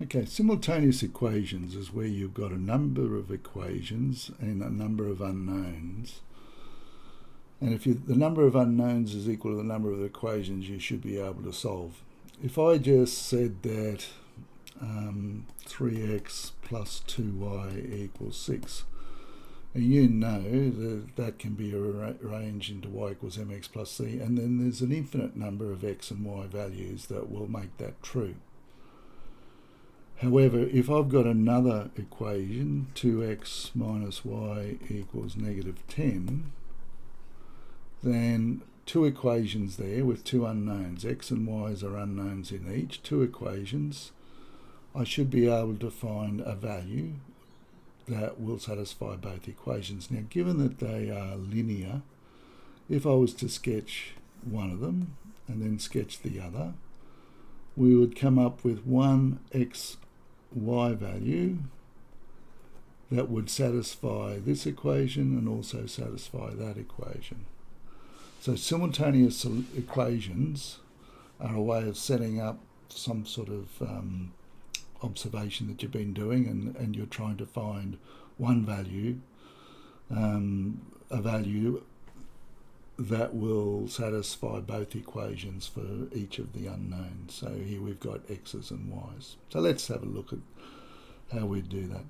Okay, simultaneous equations is where you've got a number of equations and a number of unknowns. And if the number of unknowns is equal to the number of equations, you should be able to solve. If I just said that 3x plus 2y equals 6, and you know that that can be arranged into y equals mx plus c, and then there's an infinite number of x and y values that will make that true. However, if I've got another equation, 2x minus y equals negative 10, then two equations there with two unknowns, x and y's are unknowns in each, two equations, I should be able to find a value that will satisfy both equations. Now, given that they are linear, if I was to sketch one of them and then sketch the other, we would come up with one x y value that would satisfy this equation and also satisfy that equation. So simultaneous equations are a way of setting up some sort of observation that you've been doing, and you're trying to find one value, a value that will satisfy both equations for each of the unknowns. So here we've got x's and y's. So let's have a look at how we do that.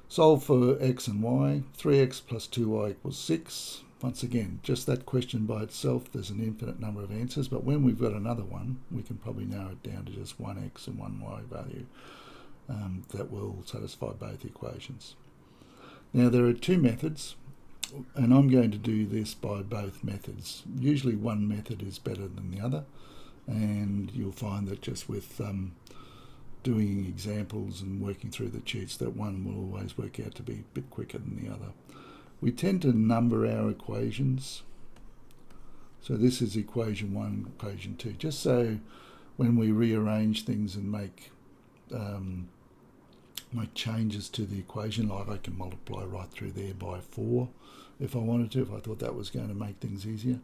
Solve for x and y. 3x plus 2y equals 6. Once again, just that question by itself, there's an infinite number of answers, but when we've got another one, we can probably narrow it down to just one x and one y value that will satisfy both equations. Now, there are two methods, and I'm going to do this by both methods. Usually one method is better than the other, and you'll find that just with doing examples and working through the cheats, that one will always work out to be a bit quicker than the other. We tend to number our equations. So this is equation 1, equation 2, just so when we rearrange things and make changes to the equation, like I can multiply right through there by 4 if I wanted to, if I thought that was going to make things easier,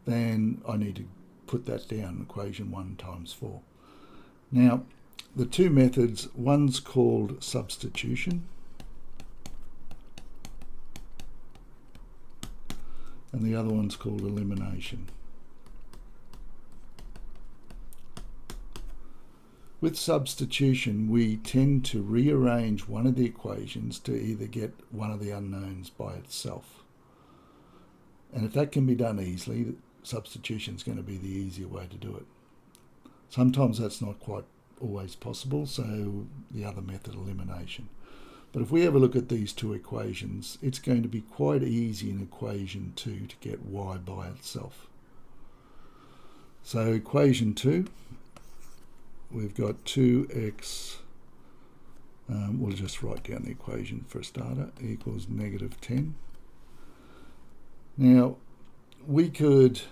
then I need to put that down, equation 1 times 4. Now, the two methods, one's called substitution, and the other one's called elimination. With substitution, we tend to rearrange one of the equations to either get one of the unknowns by itself. And if that can be done easily, substitution is going to be the easier way to do it. Sometimes that's not quite always possible, so the other method, elimination. But if we have a look at these two equations, it's going to be quite easy in equation 2 to get y by itself. So equation 2, we've got 2x, we'll just write down the equation for a starter, equals negative 10. Now, we could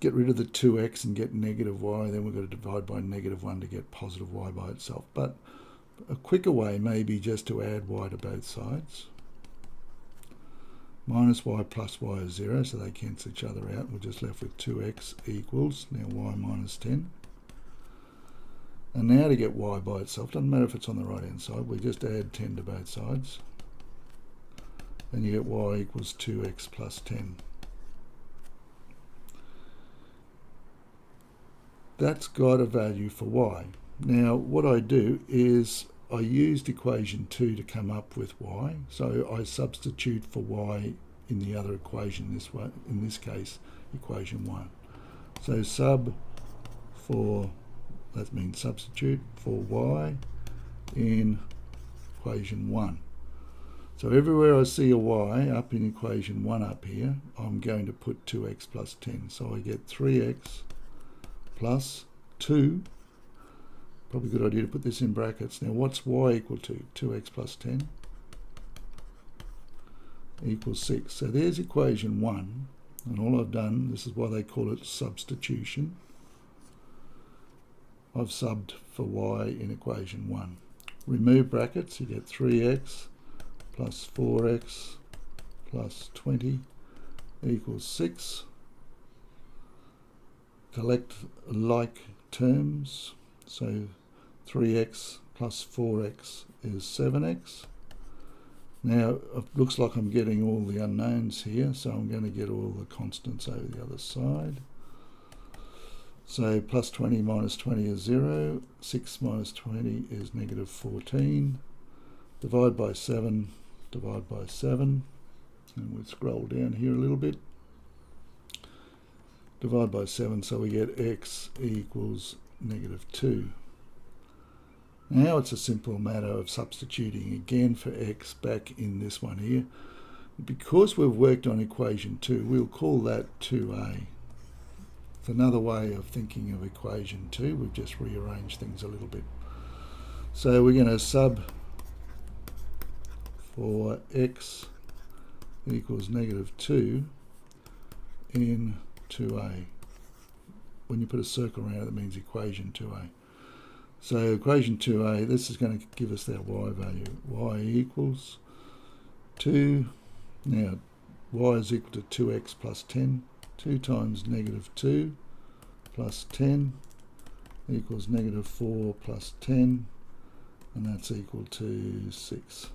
get rid of the 2x and get negative y, then we've got to divide by negative 1 to get positive y by itself. But a quicker way may be just to add y to both sides. Minus y plus y is 0, so they cancel each other out. We're just left with 2x equals, now y minus 10. And now to get y by itself, doesn't matter if it's on the right hand side, we just add 10 to both sides. Then you get y equals 2x plus 10. That's got a value for y. Now what I do is I used equation 2 to come up with y, so I substitute for y in the other equation this way, in this case equation 1. So that means substitute for y in equation 1. So everywhere I see a y up in equation 1 up here, I'm going to put 2x plus 10. So I get 3x plus 2. Probably a good idea to put this in brackets. Now what's y equal to? 2x plus 10 equals 6. So there's equation 1, and all I've done, this is why they call it substitution, I've subbed for y in equation 1. Remove brackets, you get 3x plus 4x plus 20 equals 6. Collect like terms. So 3x plus 4x is 7x. Now it looks like I'm getting all the unknowns here, so I'm going to get all the constants over the other side. So plus 20 minus 20 is 0, 6 minus 20 is negative 14. Divide by 7, divide by 7, and we'll scroll down here a little bit. Divide by 7, so we get x equals negative 2. Now it's a simple matter of substituting again for x back in this one here. Because we've worked on equation 2, we'll call that 2a. It's another way of thinking of equation 2. We've just rearranged things a little bit. So we're going to sub for x equals negative 2 in 2a. When you put a circle around it, that means equation 2a. So equation 2a, this is going to give us that y value. Y equals 2. Now, y is equal to 2x plus 10. 2 times negative 2 plus 10 equals negative 4 plus 10, and that's equal to 6.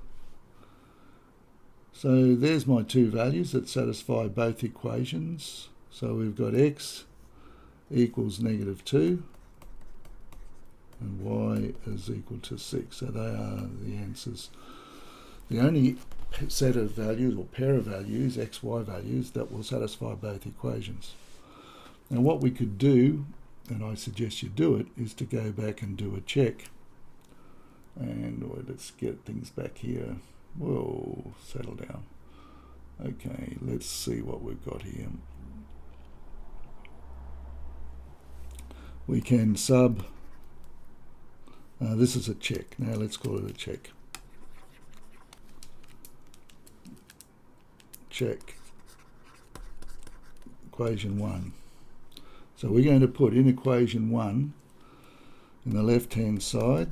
So there's my two values that satisfy both equations. So we've got x equals negative 2 and y is equal to 6. So they are the answers. The only set of values or pair of values, x, y values, that will satisfy both equations. Now what we could do, and I suggest you do it, is to go back and do a check. And let's get things back here. Whoa, settle down. Okay, let's see what we've got here. We can sub, this is a check. Now let's call it a check. Check equation 1. So we're going to put in equation 1, in the left hand side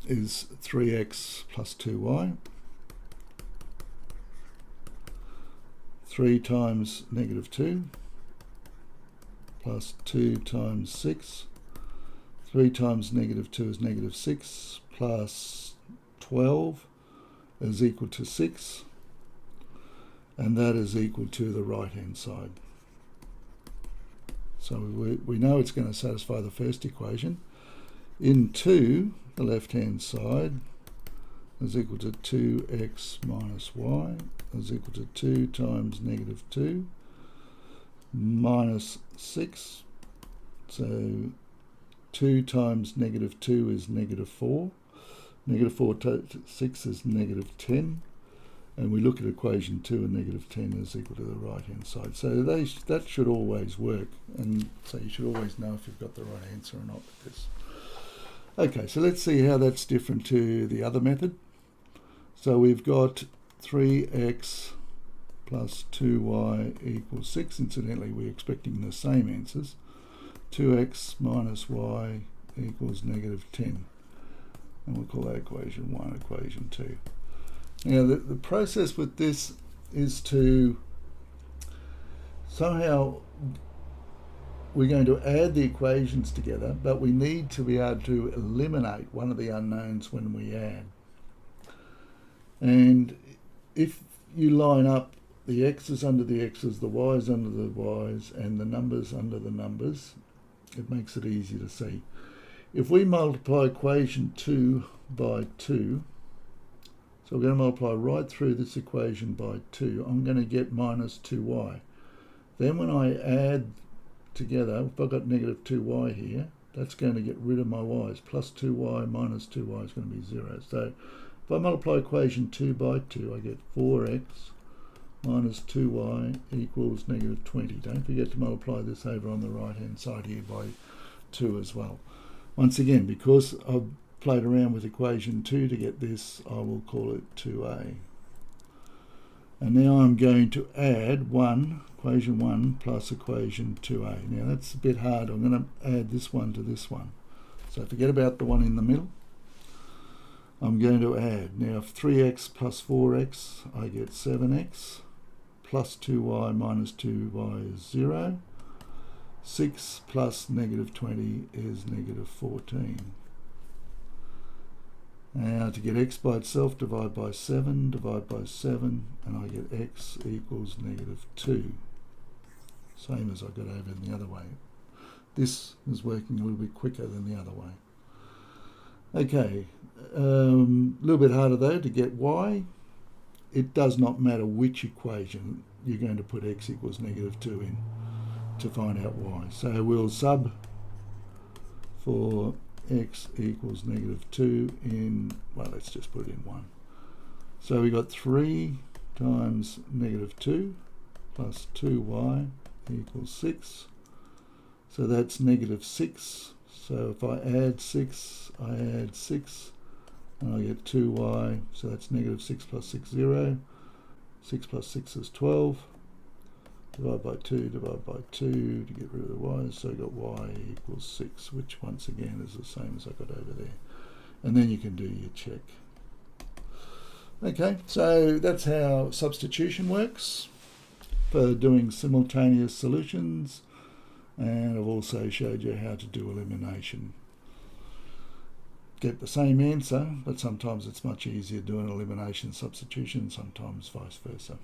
is 3x plus 2y, 3 times negative 2 plus 2 times 6. 3 times negative 2 is negative 6 plus 12 is equal to 6. And that is equal to the right hand side. So we know it's going to satisfy the first equation. In 2, the left hand side is equal to 2x minus y is equal to 2 times negative 2 minus 6. So 2 times negative 2 is negative 4. Negative 4 to 6 is negative 10. And we look at equation 2 and negative 10 is equal to the right hand side. So that should always work, and so you should always know if you've got the right answer or not with this. Okay, so let's see how that's different to the other method. So we've got 3x plus 2y equals 6. Incidentally, we're expecting the same answers. 2x minus y equals negative 10. And we'll call that equation 1, equation 2. Now the process with this is to somehow, we're going to add the equations together, but we need to be able to eliminate one of the unknowns when we add. And if you line up the x's under the x's, the y's under the y's, and the numbers under the numbers, it makes it easy to see. If we multiply equation 2 by 2, so we're going to multiply right through this equation by 2. I'm going to get minus 2y. Then when I add together, if I've got negative 2y here, that's going to get rid of my y's. Plus 2y minus 2y is going to be 0. So if I multiply equation 2 by 2, I get 4x minus 2y equals negative 20. Don't forget to multiply this over on the right hand side here by 2 as well. Once again, because I've played around with equation 2 to get this, I will call it 2a. And now I'm going to add equation 1 plus equation 2a. Now that's a bit hard. I'm going to add this one to this one. So forget about the one in the middle. I'm going to add. Now 3x plus 4x, I get 7x. Plus 2y minus 2y is 0. 6 plus negative 20 is negative 14. Now to get x by itself, divide by 7, and I get x equals negative 2. Same as I got over in the other way. This is working a little bit quicker than the other way. Okay, a little bit harder though to get y. It does not matter which equation you're going to put x equals negative 2 in to find out y. So we'll sub for x equals negative 2 in, well, let's just put it in 1. So we got 3 times negative 2 plus 2y equals 6. So that's negative 6. So if I add 6, I add 6, and I get 2y. So that's negative 6 plus 6, 0. 6 plus 6 is 12. Divide by 2 to get rid of the y's. So I got y equals 6, which once again is the same as I got over there. And then you can do your check. Okay, so that's how substitution works for doing simultaneous solutions, and I've also showed you how to do elimination. Get the same answer, but sometimes it's much easier doing elimination substitution, sometimes vice versa.